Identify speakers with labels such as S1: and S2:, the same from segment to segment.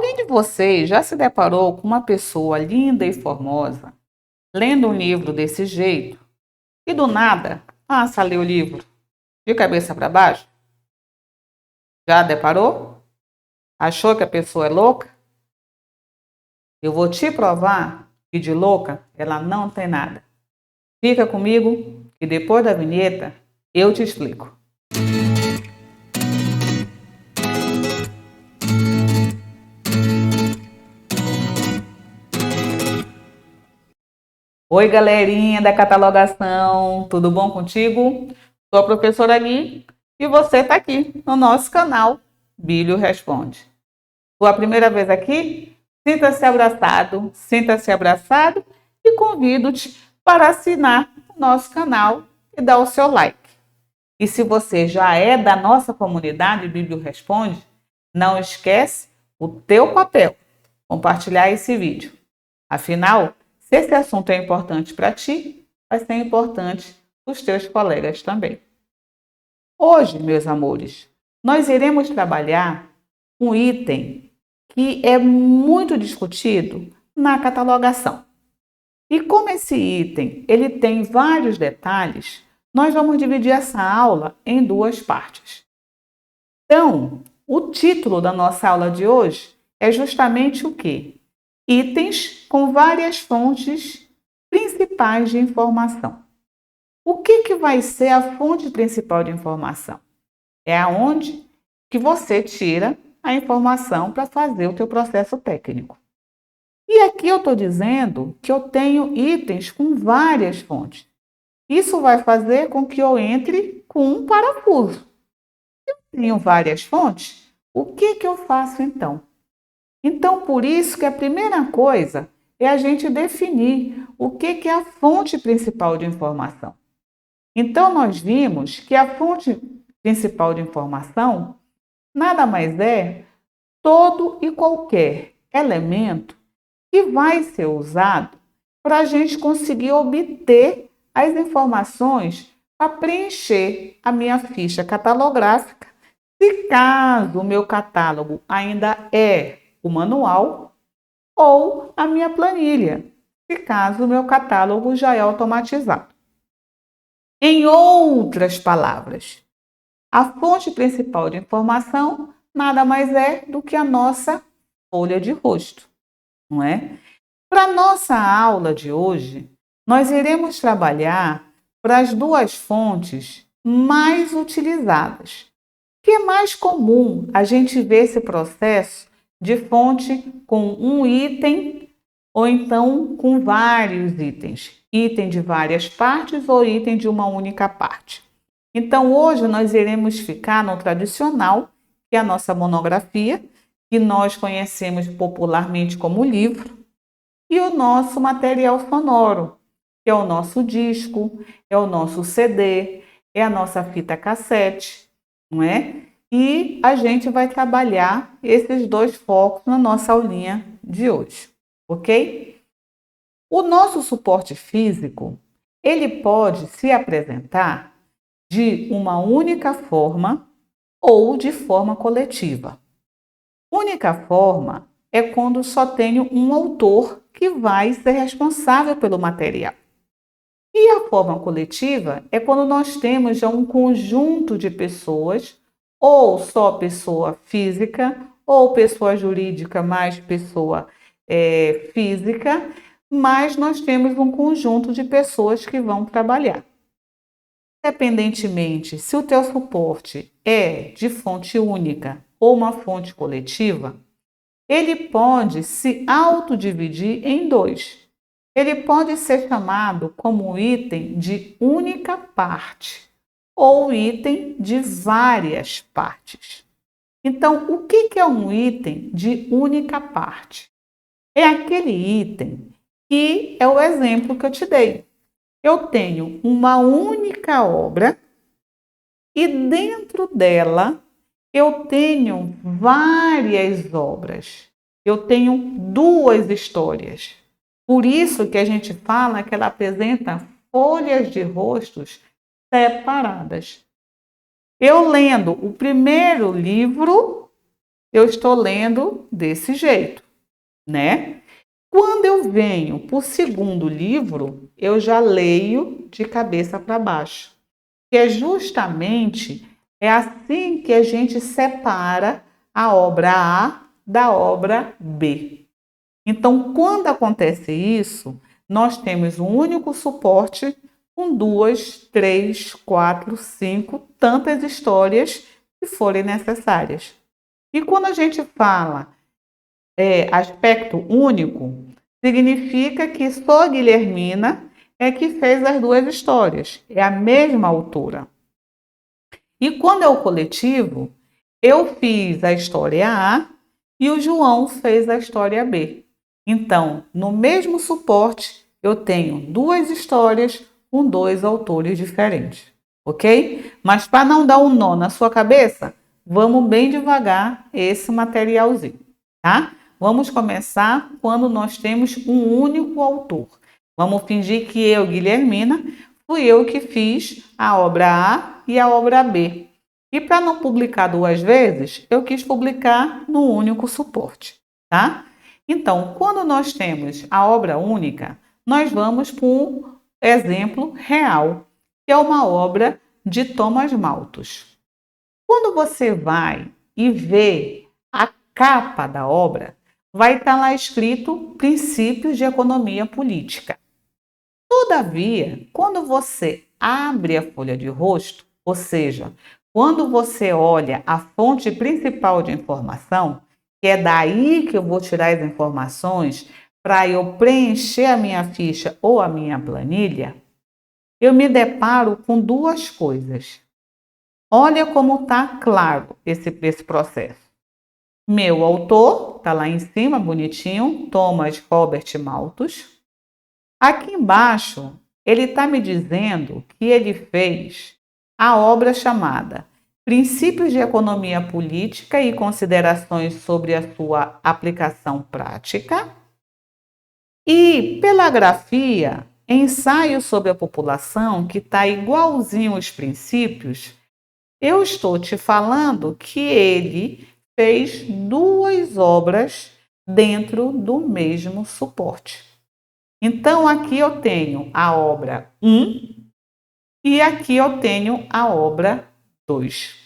S1: Alguém de vocês já se deparou com uma pessoa linda e formosa, lendo um livro desse jeito, e do nada passa a ler o livro de cabeça para baixo? Já deparou? Achou que a pessoa é louca? Eu vou te provar que de louca ela não tem nada. Fica comigo e depois da vinheta eu te explico. Oi, galerinha da catalogação, tudo bom contigo? Sou a professora Gui e você está aqui no nosso canal Bílio Responde. Sua primeira vez aqui? Sinta-se abraçado e convido-te para assinar o nosso canal e dar o seu like. E se você já é da nossa comunidade Bílio Responde, não esquece o teu papel, compartilhar esse vídeo. Afinal, se esse assunto é importante para ti, vai ser importante para os teus colegas também. Hoje, meus amores, nós iremos trabalhar um item que é muito discutido na catalogação. E como esse item ele tem vários detalhes, nós vamos dividir essa aula em duas partes. Então, o título da nossa aula de hoje é justamente o quê? Itens com várias fontes principais de informação. O que vai ser a fonte principal de informação? É aonde que você tira a informação para fazer o teu processo técnico. E aqui eu estou dizendo que eu tenho itens com várias fontes. Isso vai fazer com que eu entre com um parafuso. Eu tenho várias fontes, o que eu faço então? Então, por isso que a primeira coisa é a gente definir o que é a fonte principal de informação. Então, nós vimos que a fonte principal de informação nada mais é todo e qualquer elemento que vai ser usado para a gente conseguir obter as informações para preencher a minha ficha catalográfica, se caso o meu catálogo ainda é o manual, ou a minha planilha, se caso o meu catálogo já é automatizado. Em outras palavras, a fonte principal de informação nada mais é do que a nossa folha de rosto, não é? Para a nossa aula de hoje, nós iremos trabalhar para as duas fontes mais utilizadas, que é mais comum a gente ver esse processo de fonte com um item ou então com vários itens. Item de várias partes ou item de uma única parte. Então, hoje nós iremos ficar no tradicional, que é a nossa monografia, que nós conhecemos popularmente como livro, e o nosso material sonoro, que é o nosso disco, é o nosso CD, é a nossa fita cassete, não é? E a gente vai trabalhar esses dois focos na nossa aulinha de hoje, ok? O nosso suporte físico, ele pode se apresentar de uma única forma ou de forma coletiva. Única forma é quando só tenho um autor que vai ser responsável pelo material. E a forma coletiva é quando nós temos já um conjunto de pessoas, ou só pessoa física, ou pessoa jurídica mais pessoa física, mas nós temos um conjunto de pessoas que vão trabalhar. Independentemente se o teu suporte é de fonte única ou uma fonte coletiva, ele pode se autodividir em dois. Ele pode ser chamado como item de única parte ou item de várias partes. Então, o que é um item de única parte? É aquele item que é o exemplo que eu te dei. Eu tenho uma única obra e dentro dela eu tenho várias obras. Eu tenho duas histórias. Por isso que a gente fala que ela apresenta folhas de rostos separadas. Eu lendo o primeiro livro, eu estou lendo desse jeito, né? Quando eu venho para o segundo livro, eu já leio de cabeça para baixo. Que é justamente assim que a gente separa a obra A da obra B. Então, quando acontece isso, nós temos um único suporte com 2, 3, 4, 5, tantas histórias que forem necessárias. E quando a gente fala aspecto único, significa que só Guilhermina é que fez as duas histórias, é a mesma autora. E quando é o coletivo, eu fiz a história A e o João fez a história B. Então, no mesmo suporte, eu tenho duas histórias com dois autores diferentes, ok? Mas para não dar um nó na sua cabeça, vamos bem devagar esse materialzinho, tá? Vamos começar quando nós temos um único autor. Vamos fingir que eu, Guilhermina, fui eu que fiz a obra A e a obra B. E para não publicar duas vezes, eu quis publicar no único suporte, tá? Então, quando nós temos a obra única, nós vamos para um exemplo real, que é uma obra de Thomas Malthus. Quando você vai e vê a capa da obra, vai estar lá escrito Princípios de Economia Política. Todavia, quando você abre a folha de rosto, ou seja, quando você olha a fonte principal de informação, que é daí que eu vou tirar as informações para eu preencher a minha ficha ou a minha planilha, eu me deparo com duas coisas. Olha como está claro esse processo. Meu autor, está lá em cima, bonitinho, Thomas Robert Malthus. Aqui embaixo, ele está me dizendo que ele fez a obra chamada Princípios de Economia Política e Considerações sobre a sua aplicação prática. E pela grafia, Ensaio sobre a População, que está igualzinho aos princípios, eu estou te falando que ele fez duas obras dentro do mesmo suporte. Então, aqui eu tenho a obra 1 e aqui eu tenho a obra 2.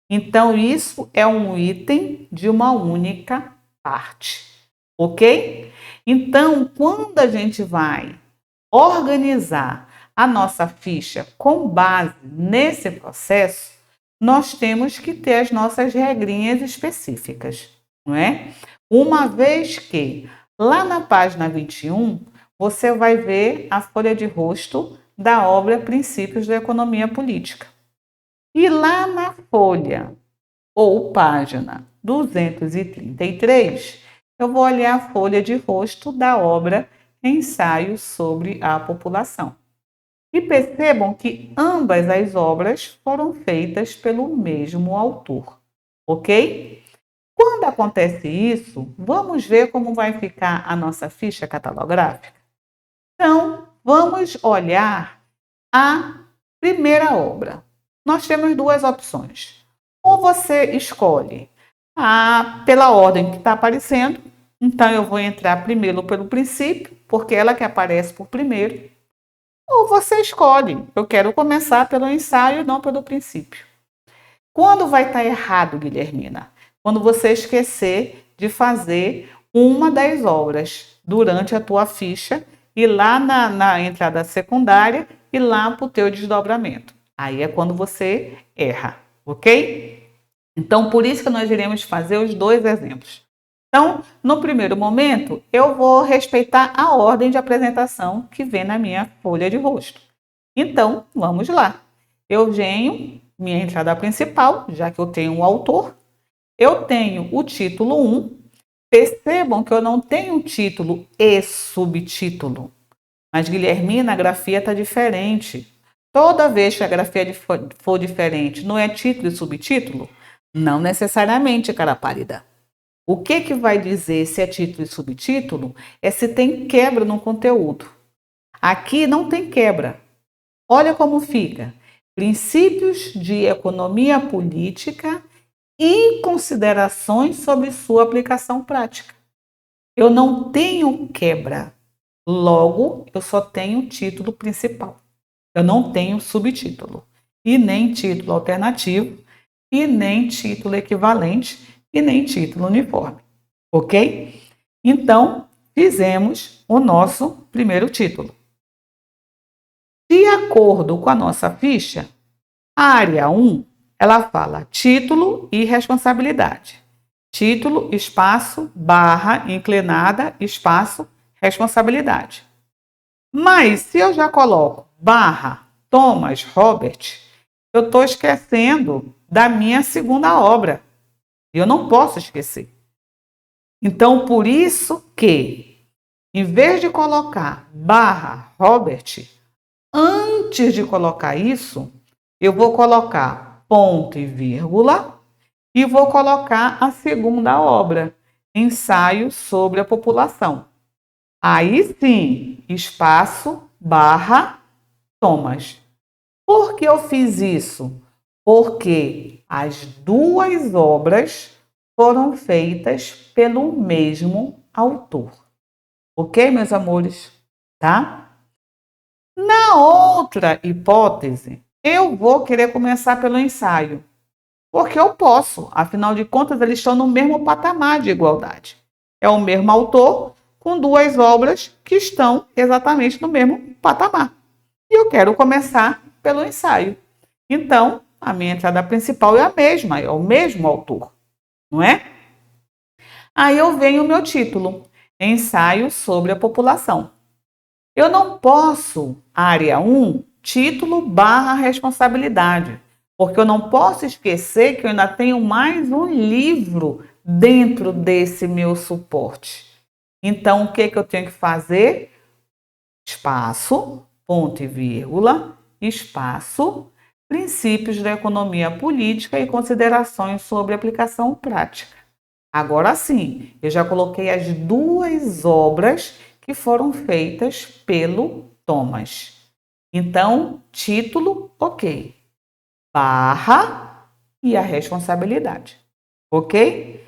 S1: Então, isso é um item de uma única parte, ok? Então, quando a gente vai organizar a nossa ficha com base nesse processo, nós temos que ter as nossas regrinhas específicas, não é? Uma vez que lá na página 21, você vai ver a folha de rosto da obra Princípios da Economia Política. E lá na folha ou página 233, eu vou olhar a folha de rosto da obra Ensaio sobre a População. E percebam que ambas as obras foram feitas pelo mesmo autor, ok? Quando acontece isso, vamos ver como vai ficar a nossa ficha catalográfica? Então, vamos olhar a primeira obra. Nós temos duas opções. Ou você escolhe pela ordem que está aparecendo, então eu vou entrar primeiro pelo princípio, porque ela que aparece por primeiro. Ou você escolhe, eu quero começar pelo ensaio, não pelo princípio. Quando vai estar errado, Guilhermina? Quando você esquecer de fazer uma das obras durante a tua ficha e lá na entrada secundária e lá para o teu desdobramento. Aí é quando você erra, ok? Então, por isso que nós iremos fazer os dois exemplos. Então, no primeiro momento, eu vou respeitar a ordem de apresentação que vem na minha folha de rosto. Então, vamos lá. Eu venho, minha entrada principal, já que eu tenho um autor, eu tenho o título 1. Percebam que eu não tenho título e subtítulo. Mas, Guilhermina, a grafia está diferente. Toda vez que a grafia for diferente, não é título e subtítulo? Não necessariamente, cara pálida. O que vai dizer se é título e subtítulo é se tem quebra no conteúdo. Aqui não tem quebra. Olha como fica. Princípios de Economia Política e considerações sobre sua aplicação prática. Eu não tenho quebra. Logo, eu só tenho título principal. Eu não tenho subtítulo. E nem título alternativo, e nem título equivalente, e nem título uniforme. Ok? Então, fizemos o nosso primeiro título. De acordo com a nossa ficha, a área 1, ela fala título e responsabilidade. Título, espaço, barra, inclinada, espaço, responsabilidade. Mas se eu já coloco barra Thomas Robert, eu estou esquecendo da minha segunda obra. E eu não posso esquecer. Então, por isso que, em vez de colocar barra Robert, antes de colocar isso, eu vou colocar ponto e vírgula e vou colocar a segunda obra, ensaio sobre a população. Aí sim, espaço, barra, Thomas. Por que eu fiz isso? Porque as duas obras foram feitas pelo mesmo autor. Ok, meus amores? Tá? Na outra hipótese, eu vou querer começar pelo ensaio. Porque eu posso, afinal de contas, eles estão no mesmo patamar de igualdade. É o mesmo autor com duas obras que estão exatamente no mesmo patamar. E eu quero começar pelo ensaio. Então, a minha entrada principal é a mesma, é o mesmo autor, não é? Aí eu venho o meu título, Ensaio sobre a População. Eu não posso, área 1, título barra responsabilidade, porque eu não posso esquecer que eu ainda tenho mais um livro dentro desse meu suporte. Então, o que eu tenho que fazer? Espaço, ponto e vírgula, espaço, princípios da economia política e considerações sobre aplicação prática. Agora sim, eu já coloquei as duas obras que foram feitas pelo Thomas. Então, título, ok. Barra e a responsabilidade, ok?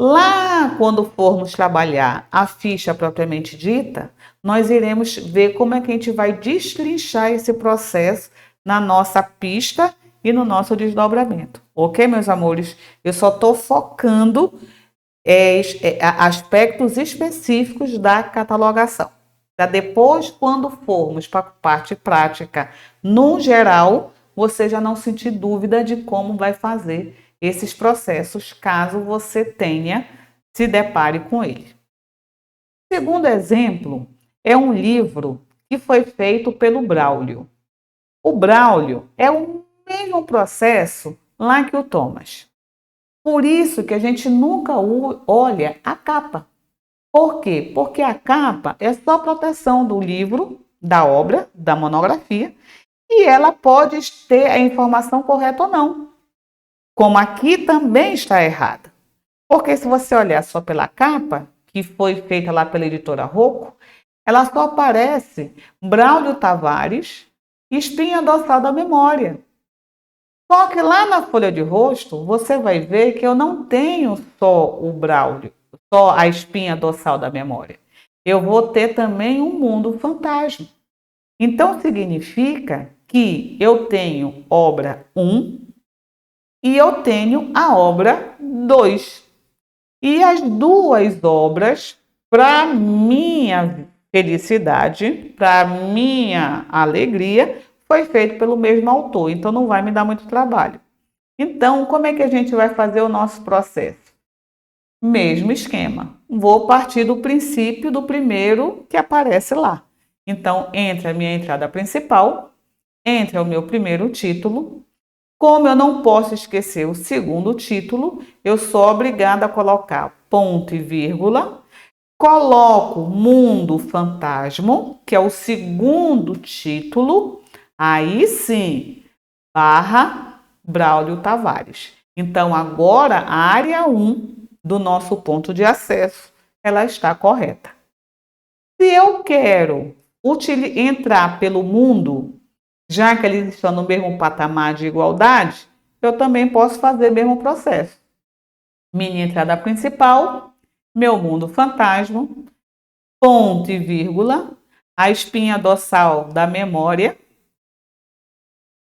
S1: Lá, quando formos trabalhar a ficha propriamente dita, nós iremos ver como é que a gente vai destrinchar esse processo na nossa pista e no nosso desdobramento. Ok, meus amores? Eu só estou focando aspectos específicos da catalogação. Para depois, quando formos para a parte prática, no geral, você já não sentir dúvida de como vai fazer esses processos, caso você tenha se depare com ele. O segundo exemplo é um livro que foi feito pelo Braulio. O Braulio é o mesmo processo lá que o Thomas. Por isso que a gente nunca olha a capa. Por quê? Porque a capa é só proteção do livro, da obra, da monografia, e ela pode ter a informação correta ou não. Como aqui também está errada. Porque se você olhar só pela capa, que foi feita lá pela editora Rocco, ela só aparece Braulio Tavares, espinha dorsal da memória. Só que lá na folha de rosto, você vai ver que eu não tenho só o Braulio, só a espinha dorsal da memória. Eu vou ter também um mundo fantasma. Então, significa que eu tenho obra 1 e eu tenho a obra 2. E as duas obras, para minha felicidade, para minha alegria, foi feito pelo mesmo autor, então não vai me dar muito trabalho. Então, como é que a gente vai fazer o nosso processo? Mesmo esquema. Vou partir do princípio do primeiro que aparece lá. Então, entre a minha entrada principal, entre o meu primeiro título. Como eu não posso esquecer o segundo título, eu sou obrigada a colocar ponto e vírgula. Coloco Mundo Fantasma, que é o segundo título. Aí sim, barra Braulio Tavares. Então, agora a área 1 do nosso ponto de acesso, ela está correta. Se eu quero entrar pelo mundo, já que eles estão no mesmo patamar de igualdade, eu também posso fazer o mesmo processo. Minha entrada principal, meu mundo fantasma, ponto e vírgula, a espinha dorsal da memória,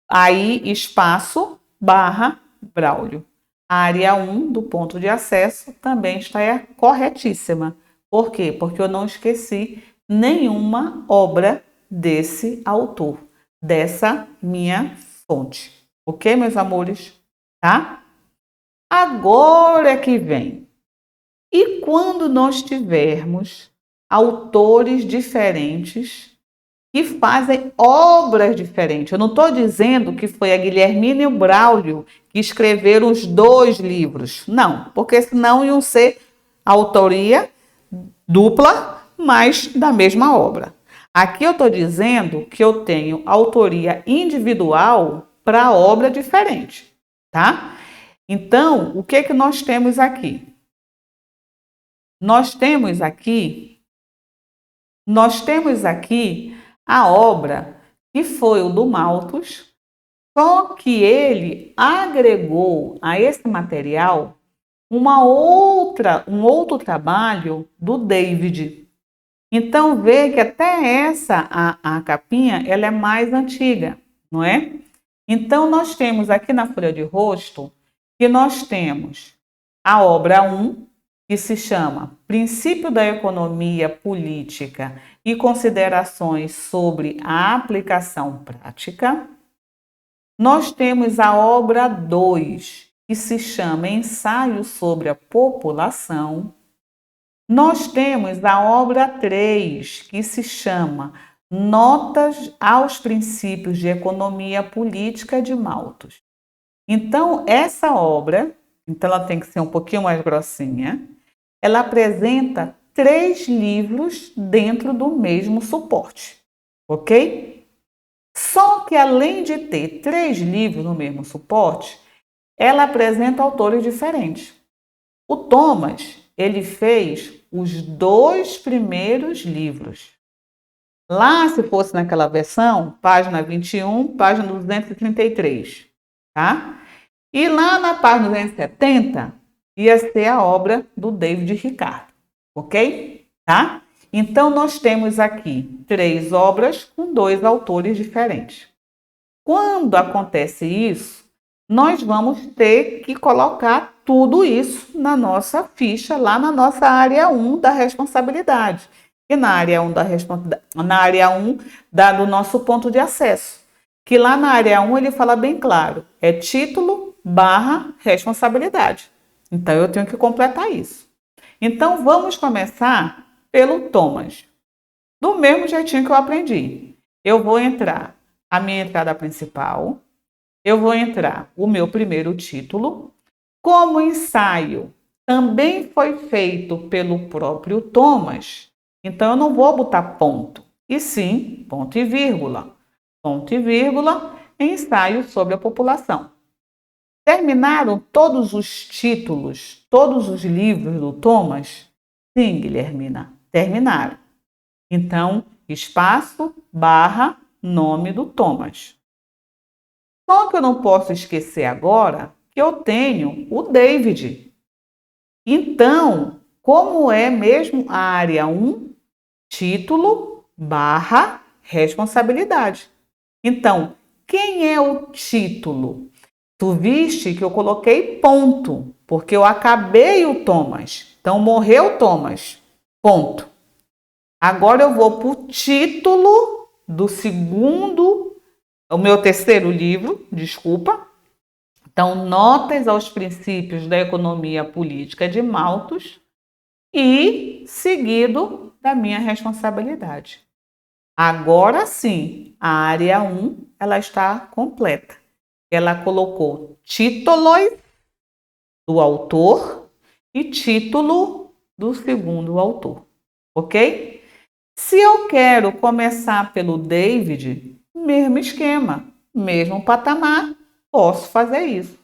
S1: aí espaço, barra, Braulio. A área 1 do ponto de acesso também está corretíssima. Por quê? Porque eu não esqueci nenhuma obra desse autor, dessa minha fonte. Ok, meus amores? Tá? Agora é que vem. E quando nós tivermos autores diferentes que fazem obras diferentes? Eu não estou dizendo que foi a Guilhermina e o Braulio que escreveram os 2 livros. Não, porque senão iam ser autoria dupla, mas da mesma obra. Aqui eu estou dizendo que eu tenho autoria individual para obra diferente, tá? Então, o que nós temos aqui? Nós temos aqui a obra que foi o do Malthus, só que ele agregou a esse material um outro trabalho do David. Então, vê que até a capinha, ela é mais antiga, não é? Então, nós temos aqui na folha de rosto, que nós temos a obra 1, que se chama Princípio da Economia Política e Considerações sobre a Aplicação Prática. Nós temos a obra 2, que se chama Ensaio sobre a População. Nós temos a obra 3, que se chama Notas aos Princípios de Economia Política de Malthus. Então, essa obra, ela tem que ser um pouquinho mais grossinha, ela apresenta 3 livros dentro do mesmo suporte, ok? Só que além de ter 3 livros no mesmo suporte, ela apresenta autores diferentes. O Thomas, ele fez os 2 primeiros livros. Lá, se fosse naquela versão, página 21, página 233, tá? E lá na página 270, ia ser a obra do David Ricardo, ok? Tá? Então, nós temos aqui 3 obras com 2 autores diferentes. Quando acontece isso, nós vamos ter que colocar tudo isso na nossa ficha, lá na nossa área 1 da responsabilidade. E na área 1 do nosso ponto de acesso. Que lá na área 1 ele fala bem claro, é título / responsabilidade. Então, eu tenho que completar isso. Então, vamos começar pelo Thomas. Do mesmo jeitinho que eu aprendi. Eu vou entrar a minha entrada principal, eu vou entrar o meu primeiro título. Como o ensaio também foi feito pelo próprio Thomas, então eu não vou botar ponto, e sim ponto e vírgula. Ponto e vírgula, ensaio sobre a população. Terminaram todos os títulos, todos os livros do Thomas? Sim, Guilhermina, terminaram. Então, espaço, barra, nome do Thomas. Só que eu não posso esquecer agora que eu tenho o David. Então, como é mesmo a área 1? Título, barra, responsabilidade. Então, quem é o título? Tu viste que eu coloquei ponto, porque eu acabei o Thomas. Então, morreu o Thomas. Ponto. Agora eu vou para o título do o meu terceiro livro, desculpa. Então, Notas aos Princípios da Economia Política de Malthus e seguido da minha responsabilidade. Agora sim, a área 1 ela está completa. Ela colocou títulos do autor e título do segundo autor, ok? Se eu quero começar pelo David, mesmo esquema, mesmo patamar, posso fazer isso.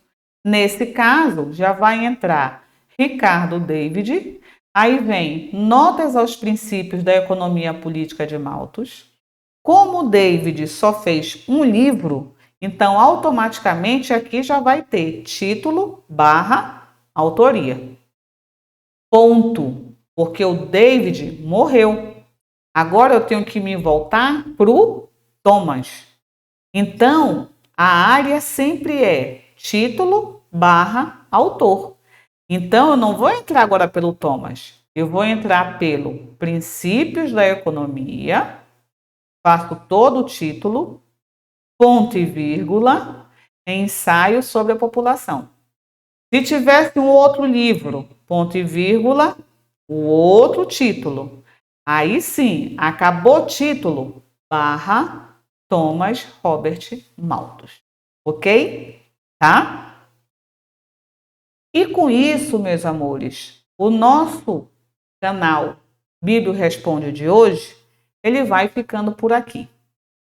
S1: Nesse caso, já vai entrar Ricardo David, aí vem Notas aos Princípios da Economia Política de Malthus. Como o David só fez um livro, Então, automaticamente aqui já vai ter título barra autoria. Ponto, porque o David morreu. Agora eu tenho que me voltar para o Thomas. Então, a área sempre é título barra autor. Então, eu não vou entrar agora pelo Thomas. Eu vou entrar pelo Princípios da Economia, faço todo o título, ponto e vírgula, ensaio sobre a população. Se tivesse um outro livro, ponto e vírgula, o outro título. Aí sim, acabou o título, barra Thomas Robert Malthus. Ok? Tá? E com isso, meus amores, o nosso canal Bíblia Responde de hoje, ele vai ficando por aqui.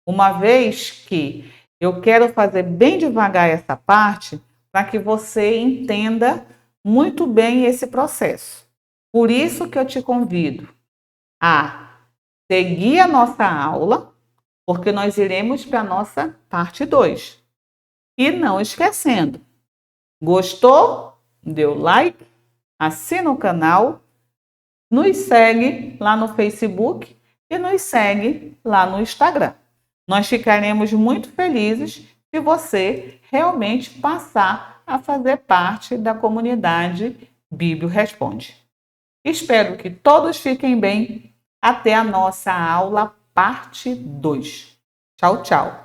S1: Uma vez que eu quero fazer bem devagar essa parte para que você entenda muito bem esse processo. Por isso que eu te convido a seguir a nossa aula, porque nós iremos para a nossa parte 2. E não esquecendo, gostou? Deu like? Assina o canal, nos segue lá no Facebook e nos segue lá no Instagram. Nós ficaremos muito felizes se você realmente passar a fazer parte da comunidade Bíblia Responde. Espero que todos fiquem bem. Até a nossa aula parte 2. Tchau, tchau.